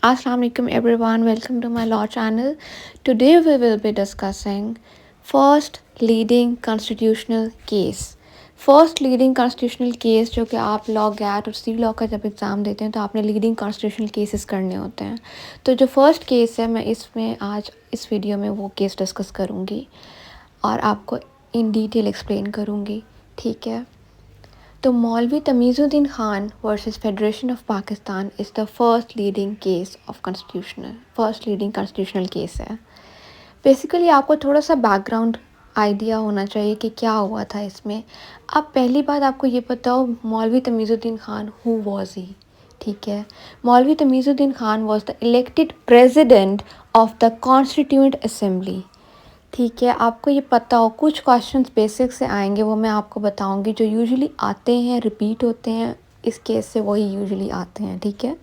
Assalamu alaikum everyone, welcome to my law channel. Today we will be discussing first leading constitutional case. First leading constitutional case जो कि आप law gate और सी law का जब exam देते हैं तो आपने लीडिंग कॉन्स्टिट्यूशनल केसेस करने होते हैं। तो जो फर्स्ट केस है मैं इसमें आज इस वीडियो में वो केस डिस्कस करूँगी और आपको इन डिटेल एक्सप्लेन करूँगी, ठीक है। तो Maulvi Tamizuddin Khan versus federation of Pakistan is the first leading constitutional case है। बेसिकली आपको थोड़ा सा बैकग्राउंड आइडिया होना चाहिए कि क्या हुआ था इसमें। अब पहली बात आपको ये पता हो Maulvi Tamizuddin Khan who was he, ठीक है। Maulvi Tamizuddin Khan was the elected president of the constituent assembly, ठीक है। आपको ये पता हो कुछ क्वेश्चंस बेसिक से आएंगे, वो मैं आपको बताऊंगी जो यूजुअली आते हैं, रिपीट होते हैं इस केस से, वही यूजुअली आते हैं, ठीक है।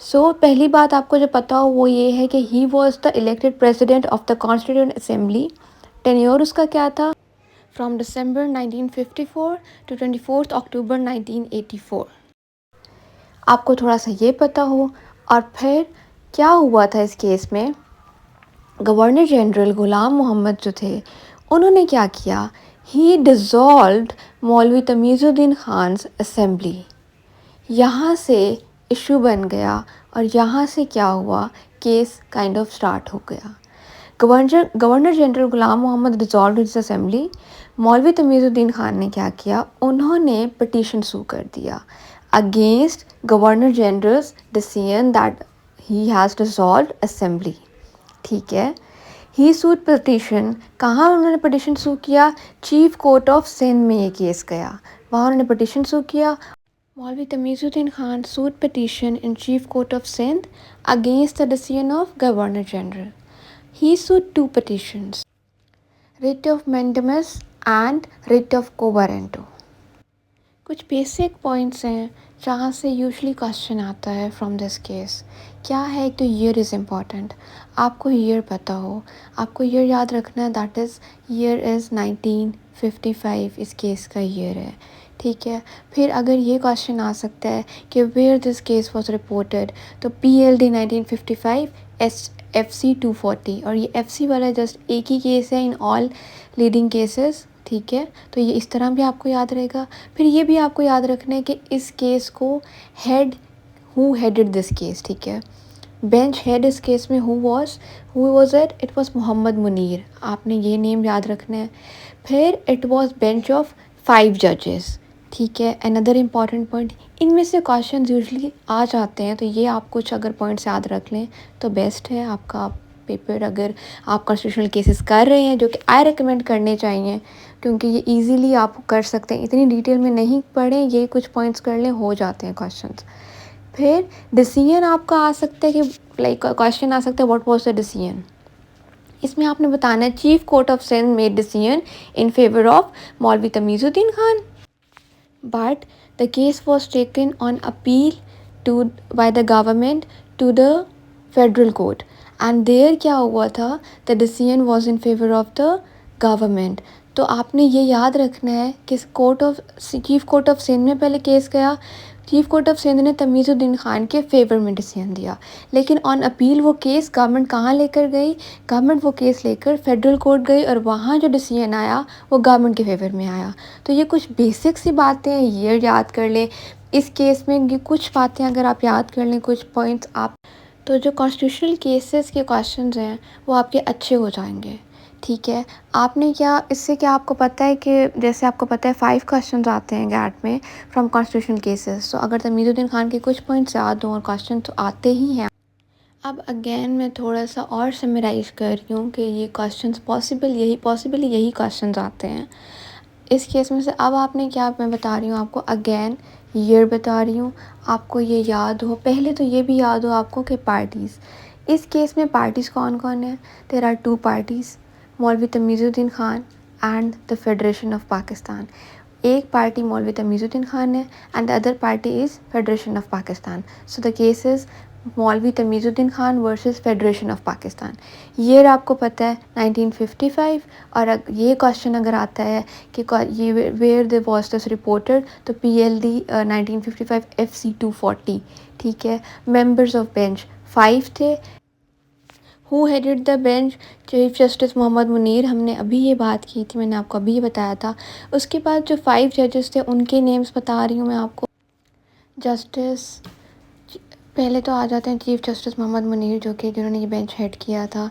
सो पहली बात आपको जो पता हो वो ये है कि he was the elected president of the constituent assembly. Tenure उसका क्या था, फ्रॉम दिसंबर 1954 टू 24 अक्टूबर 1984। आपको थोड़ा सा ये पता हो। और फिर क्या हुआ था इस केस में, गवर्नर जनरल ग़ुलाम मोहम्मद जो थे उन्होंने क्या किया, ही डिज़ोल्व्ड मौलवी तमीज़ुद्दीन ख़ान्स असेंबली। यहाँ से इशू बन गया और यहाँ से क्या हुआ, केस काइंड ऑफ स्टार्ट हो गया। गवर्नर जनरल ग़ुलाम मोहम्मद डिज़ोल्व्ड हिज असेंबली। मौलवी तमीज़ुद्दीन ख़ान ने क्या किया, उन्होंने पिटीशन सू कर दिया against governor general's decision that he has dissolved assembly, ठीक है। ही सूट पिटीशन, कहाँ उन्होंने पिटीशन सू किया, चीफ कोर्ट ऑफ सिंध में ये केस गया, वहाँ उन्होंने पिटीशन सू किया। Maulvi Tamizuddin Khan suit petition in chief court of Sindh against the decision of governor general. He suit two petitions, writ of mandamus and writ of quo warranto. कुछ basic points हैं जहाँ से यूजुअली क्वेश्चन आता है फ्रॉम दिस केस। क्या है, एक तो ईयर इज़ इम्पॉर्टेंट, आपको ईयर पता हो, आपको ईयर याद रखना है, दैट इज़ ईयर इज़ 1955 इस केस का ईयर है, ठीक है। फिर अगर ये क्वेश्चन आ सकता है कि where this case was reported, तो PLD 1955 FC 240, और ये FC वाला जस्ट एक ही केस है इन ऑल लीडिंग केसेस, ठीक है। तो ये इस तरह भी आपको याद रहेगा। फिर ये भी आपको याद रखना है कि इस केस को हु हेडेड दिस केस, ठीक है। बेंच हेड इस केस में who was it was Mohammad Munir, आपने ये नेम याद रखना है। फिर इट वाज बेंच ऑफ 5 जजेस, ठीक है। अनदर इम्पॉर्टेंट पॉइंट, इनमें से क्वेश्चन यूजुअली आ जाते हैं, तो ये आप कुछ अगर पॉइंट्स याद रख लें तो बेस्ट है आपका पेपर। अगर आप कॉन्स्टिट्यूशनल केसेस कर रहे हैं, जो कि आई रिकमेंड करने चाहिए क्योंकि ये इजीली आप कर सकते हैं, इतनी डिटेल में नहीं पढ़ें, ये कुछ पॉइंट्स कर लें, हो जाते हैं क्वेश्चंस। फिर डिसीजन आपका आ सकता है कि लाइक क्वेश्चन आ सकता है व्हाट वाज द डिसीजन, इसमें आपने बताना है chief court of Sindh made decision in favour of Maulvi Tamizuddin Khan, but the case was taken on appeal to by the government to the federal court and there क्या हुआ था, the decision was in favour of the government. तो आपने ये याद रखना है कि चीफ कोर्ट ऑफ सिंध में पहले केस गया, चीफ कोर्ट ऑफ सिंध ने तमीज़ुद्दीन ख़ान के फेवर में डिसीजन दिया, लेकिन ऑन अपील वो केस गवर्नमेंट कहाँ लेकर गई, गवर्नमेंट वो केस लेकर फेडरल कोर्ट गई और वहाँ जो डिसीजन आया वो गवर्नमेंट के फेवर में आया। तो ये कुछ बेसिक सी बातें हैं, ये याद कर लें। इस केस में ये कुछ बातें अगर आप याद कर लें, कुछ पॉइंट्स आप, तो जो कॉन्स्टिट्यूशनल केसेस के क्वेश्चंस हैं वो आपके अच्छे हो जाएंगे, ठीक है। आपने क्या इससे क्या आपको पता है कि जैसे आपको पता है 5 क्वेश्चंस आते हैं गैट में फ्रॉम कॉन्स्टिट्यूशनल केसेस, तो अगर तमीज़ुद्दीन ख़ान के कुछ पॉइंट्स याद हों और क्वेश्चन तो आते ही हैं। अब अगेन मैं थोड़ा सा और समराइज़ कर रही हूँ कि ये क्वेश्चंस पॉसिबली यही क्वेश्चंस आते हैं इस केस में से। अब आपने क्या, मैं बता रही हूँ आपको, अगेन ईयर बता रही हूँ, आपको ये याद हो, पहले तो ये भी याद हो आपको कि पार्टीज़, इस केस में पार्टीज़ कौन कौन है, there are 2 parties, Maulvi Tamizuddin Khan and the federation of Pakistan. एक पार्टी मौलवी तमीज़ुद्दीन ख़ान है and the other party is federation of Pakistan. So the case is Maulvi Tamizuddin Khan versus federation of Pakistan. Year आपको पता है 1955, और ये क्वेश्चन अगर आता है कि ये where the was this reported, तो PLD 1955 FC 240, ठीक है। मेंबर्स ऑफ बेंच 5 थे। Who headed the bench? Chief justice Mohammad Munir. हमने अभी ये बात की थी, मैंने आपको अभी ये बताया था। उसके बाद जो 5 जजेस थे उनके नेम्स बता रही हूँ मैं आपको। जस्टिस पहले तो आ जाते हैं चीफ जस्टिस मोहम्मद मुनीर, जो कि जिन्होंने ये बेंच हेड किया था।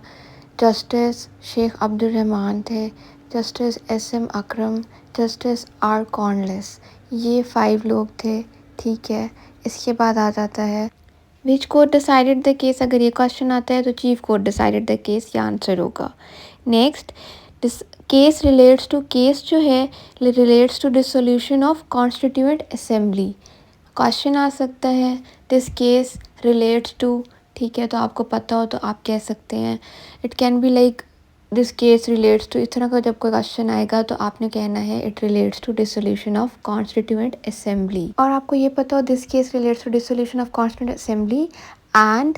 जस्टिस शेख अब्दुल रहमान थे, जस्टिस SM अकरम, जस्टिस R कॉर्नलिस। ये 5 लोग थे, ठीक है। इसके बाद आ जाता है which court decided the case. अगर ये क्वेश्चन आता है तो chief court decided the case, ये आंसर होगा। Next, this case relates to, case जो है relates to dissolution of constituent assembly. Question आ सकता है दिस केस रिलेट्स टू, ठीक है, तो आपको पता हो तो आप कह सकते हैं। It can be like this case relates to, इस तरह का जब कोई क्वेश्चन आएगा तो आपने कहना है it relates to dissolution of constituent assembly. और आपको ये पता हो this case relates to dissolution of constituent assembly. And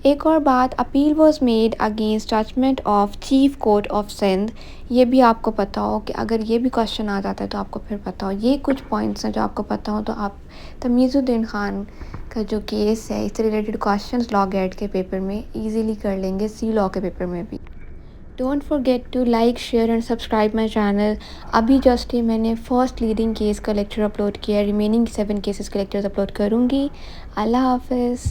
एक और बात, appeal was made against judgment of chief court of Sindh. ये भी आपको पता हो कि अगर ये भी क्वेश्चन आ जाता है तो आपको फिर पता हो। ये कुछ पॉइंट्स हैं जो आपको पता हो तो आप तमीज़ुद्दीन ख़ान का जो केस है इससे रिलेटेड क्वेश्चंस लॉ गेट के पेपर में इजीली कर लेंगे, सी लॉ के पेपर में भी। Don't forget to like, share and subscribe my channel. अभी जस्ट ही मैंने फर्स्ट लीडिंग केस का लेक्चर अपलोड किया है, रिमेनिंग 7 केसेस के लेक्चर्स अपलोड करूँगी। अल्लाह हाफिज़।